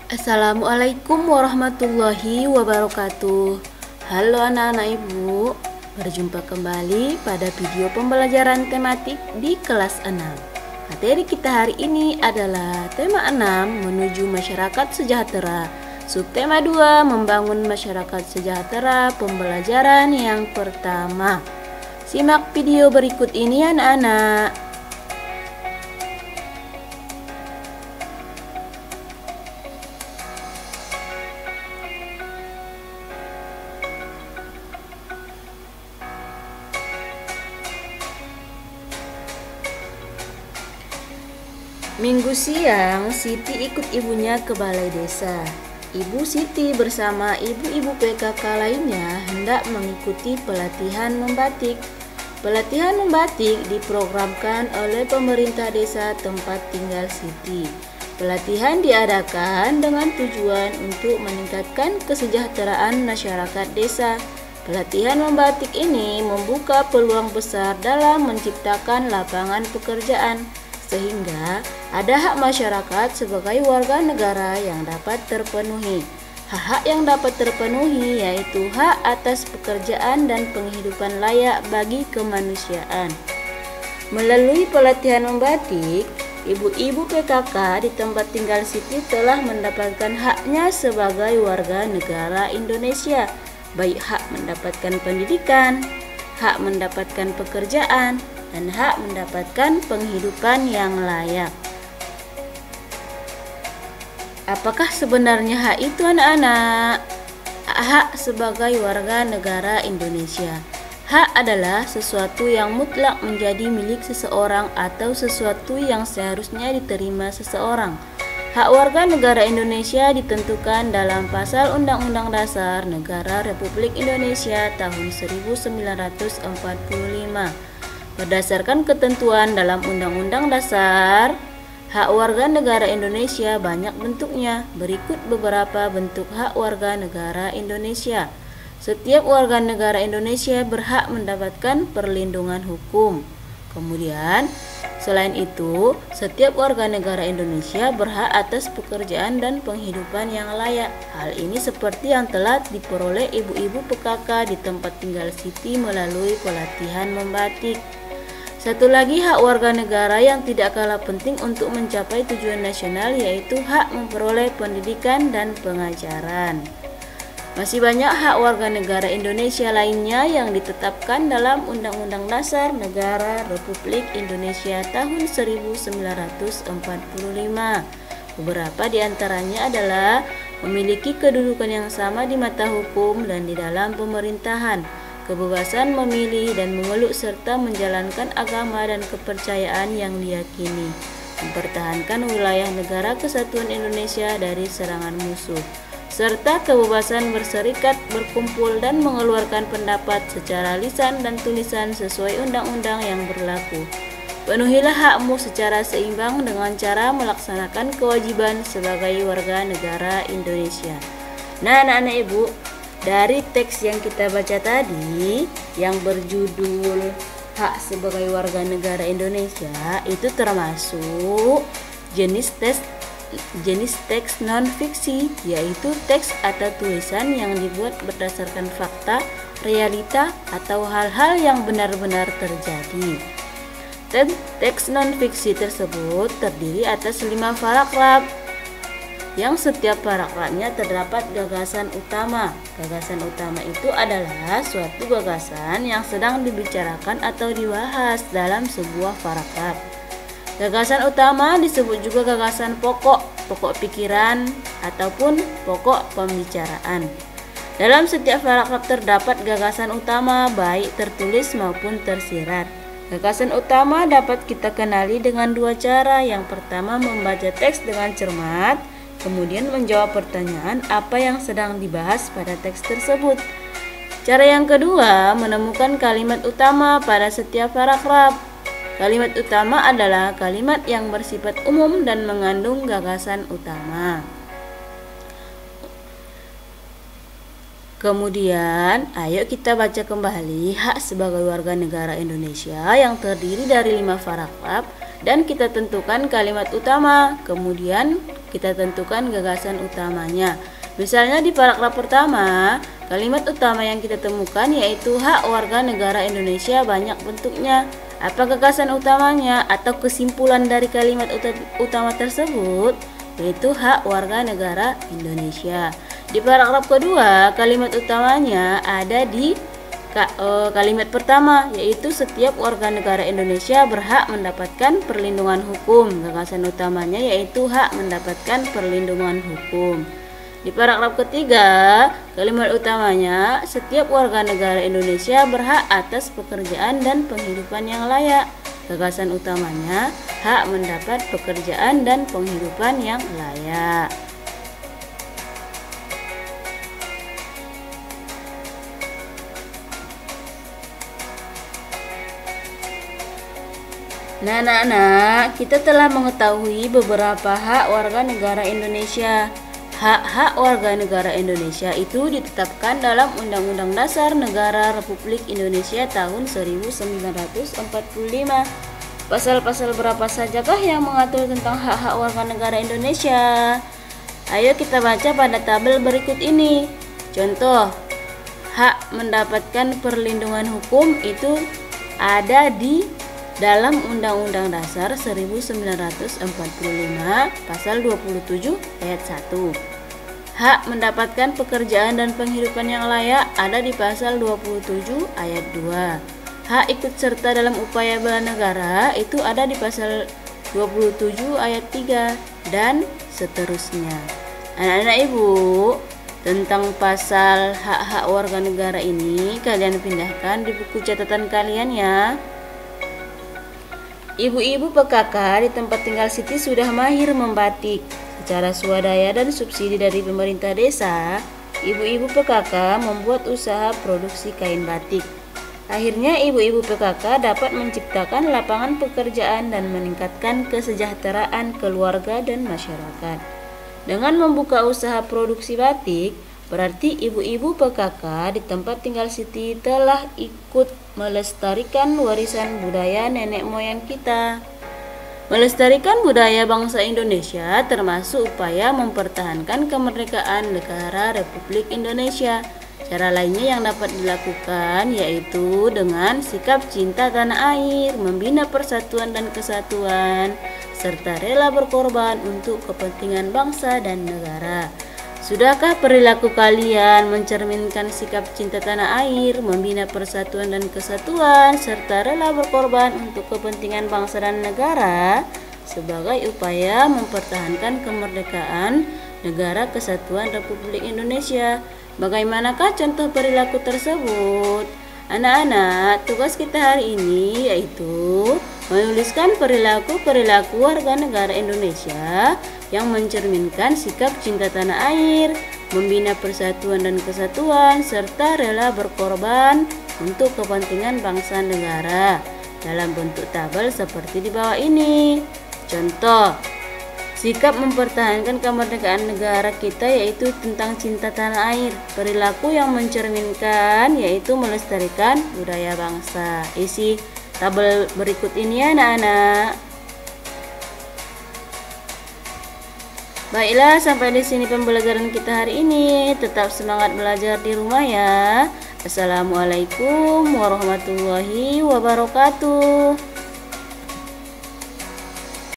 Assalamualaikum warahmatullahi wabarakatuh. Halo anak-anak ibu, berjumpa kembali pada video pembelajaran tematik di kelas 6. Materi kita hari ini adalah tema 6 menuju masyarakat sejahtera. Subtema 2 membangun masyarakat sejahtera, pembelajaran yang pertama. Simak video berikut ini anak-anak. Minggu siang, Siti ikut ibunya ke balai desa. Ibu Siti bersama ibu-ibu PKK lainnya hendak mengikuti pelatihan membatik. Pelatihan membatik diprogramkan oleh pemerintah desa tempat tinggal Siti. Pelatihan diadakan dengan tujuan untuk meningkatkan kesejahteraan masyarakat desa. Pelatihan membatik ini membuka peluang besar dalam menciptakan lapangan pekerjaan, sehingga ada hak masyarakat sebagai warga negara yang dapat terpenuhi. Hak-hak yang dapat terpenuhi yaitu hak atas pekerjaan dan penghidupan layak bagi kemanusiaan. Melalui pelatihan membatik, ibu-ibu PKK di tempat tinggal Siti telah mendapatkan haknya sebagai warga negara Indonesia, baik hak mendapatkan pendidikan, hak mendapatkan pekerjaan, dan hak mendapatkan penghidupan yang layak. Apakah sebenarnya hak itu anak-anak? Hak sebagai warga negara Indonesia. Hak adalah sesuatu yang mutlak menjadi milik seseorang atau sesuatu yang seharusnya diterima seseorang. Hak warga negara Indonesia ditentukan dalam Pasal Undang-Undang Dasar Negara Republik Indonesia tahun 1945. Berdasarkan ketentuan dalam Undang-Undang Dasar, hak warga negara Indonesia banyak bentuknya. Berikut beberapa bentuk hak warga negara Indonesia. Setiap warga negara Indonesia berhak mendapatkan perlindungan hukum. Kemudian, selain itu, setiap warga negara Indonesia berhak atas pekerjaan dan penghidupan yang layak. Hal ini seperti yang telah diperoleh ibu-ibu PKK di tempat tinggal Siti melalui pelatihan membatik. Satu lagi hak warga negara yang tidak kalah penting untuk mencapai tujuan nasional yaitu hak memperoleh pendidikan dan pengajaran. Masih banyak hak warga negara Indonesia lainnya yang ditetapkan dalam Undang-Undang Dasar Negara Republik Indonesia tahun 1945. Beberapa di antaranya adalah memiliki kedudukan yang sama di mata hukum dan di dalam pemerintahan, kebebasan memilih dan memeluk serta menjalankan agama dan kepercayaan yang diyakini, mempertahankan wilayah negara kesatuan Indonesia dari serangan musuh, serta kebebasan berserikat, berkumpul, dan mengeluarkan pendapat secara lisan dan tulisan sesuai undang-undang yang berlaku. Penuhilah hakmu secara seimbang dengan cara melaksanakan kewajiban sebagai warga negara Indonesia. Nah, anak-anak ibu, dari teks yang kita baca tadi yang berjudul Hak sebagai warga negara Indonesia itu termasuk jenis teks non-fiksi, yaitu teks atau tulisan yang dibuat berdasarkan fakta, realita, atau hal-hal yang benar-benar terjadi. Teks non-fiksi tersebut terdiri atas 5 paragraf, yang setiap paragrafnya terdapat gagasan utama. Gagasan utama itu adalah suatu gagasan yang sedang dibicarakan atau dibahas dalam sebuah paragraf. Gagasan utama disebut juga gagasan pokok, pokok pikiran, ataupun pokok pembicaraan. Dalam setiap paragraf terdapat gagasan utama baik tertulis maupun tersirat. Gagasan utama dapat kita kenali dengan 2 cara. Yang pertama, membaca teks dengan cermat, kemudian menjawab pertanyaan apa yang sedang dibahas pada teks tersebut. Cara yang kedua, menemukan kalimat utama pada setiap paragraf. Kalimat utama adalah kalimat yang bersifat umum dan mengandung gagasan utama. Kemudian, ayo kita baca kembali hak sebagai warga negara Indonesia yang terdiri dari 5 paragraf dan kita tentukan kalimat utama, kemudian kita tentukan gagasan utamanya. Misalnya di paragraf pertama, kalimat utama yang kita temukan yaitu hak warga negara Indonesia banyak bentuknya. Apa gagasan utamanya atau kesimpulan dari kalimat utama tersebut? Yaitu hak warga negara Indonesia. Di paragraf kedua, kalimat utamanya ada di kalimat pertama, yaitu setiap warga negara Indonesia berhak mendapatkan perlindungan hukum. Gagasan utamanya yaitu hak mendapatkan perlindungan hukum. Di paragraf ketiga, kalimat utamanya setiap warga negara Indonesia berhak atas pekerjaan dan penghidupan yang layak. Gagasan utamanya hak mendapat pekerjaan dan penghidupan yang layak. Nah, anak-anak, kita telah mengetahui beberapa hak warga negara Indonesia. Hak-hak warga negara Indonesia itu ditetapkan dalam Undang-Undang Dasar Negara Republik Indonesia tahun 1945. Pasal-pasal berapa sajakah yang mengatur tentang hak-hak warga negara Indonesia? Ayo kita baca pada tabel berikut ini. Contoh, hak mendapatkan perlindungan hukum itu ada di dalam Undang-Undang Dasar 1945 pasal 27 ayat 1. Hak mendapatkan pekerjaan dan penghidupan yang layak ada di pasal 27 ayat 2. Hak ikut serta dalam upaya bela negara itu ada di pasal 27 ayat 3 dan seterusnya. Anak-anak Ibu, tentang pasal hak-hak warga negara ini kalian pindahkan di buku catatan kalian ya. Ibu-ibu PKK di tempat tinggal Siti sudah mahir membatik. Secara swadaya dan subsidi dari pemerintah desa, ibu-ibu PKK membuat usaha produksi kain batik. Akhirnya ibu-ibu PKK dapat menciptakan lapangan pekerjaan dan meningkatkan kesejahteraan keluarga dan masyarakat. Dengan membuka usaha produksi batik, berarti ibu-ibu PKK di tempat tinggal Siti telah ikut melestarikan warisan budaya nenek moyang kita. Melestarikan budaya bangsa Indonesia termasuk upaya mempertahankan kemerdekaan negara Republik Indonesia. Cara lainnya yang dapat dilakukan yaitu dengan sikap cinta tanah air, membina persatuan dan kesatuan, serta rela berkorban untuk kepentingan bangsa dan negara. Sudahkah perilaku kalian mencerminkan sikap cinta tanah air, membina persatuan dan kesatuan, serta rela berkorban untuk kepentingan bangsa dan negara sebagai upaya mempertahankan kemerdekaan negara kesatuan Republik Indonesia? Bagaimanakah contoh perilaku tersebut? Anak-anak, tugas kita hari ini yaitu menuliskan perilaku-perilaku warga negara Indonesia yang mencerminkan sikap cinta tanah air, membina persatuan dan kesatuan, serta rela berkorban untuk kepentingan bangsa negara dalam bentuk tabel seperti di bawah ini. Contoh, sikap mempertahankan kemerdekaan negara kita yaitu tentang cinta tanah air. Perilaku yang mencerminkan yaitu melestarikan budaya bangsa. Isi tabel berikut ini ya anak-anak. Baiklah, sampai di sini pembelajaran kita hari ini. Tetap semangat belajar di rumah ya. Assalamualaikum warahmatullahi wabarakatuh.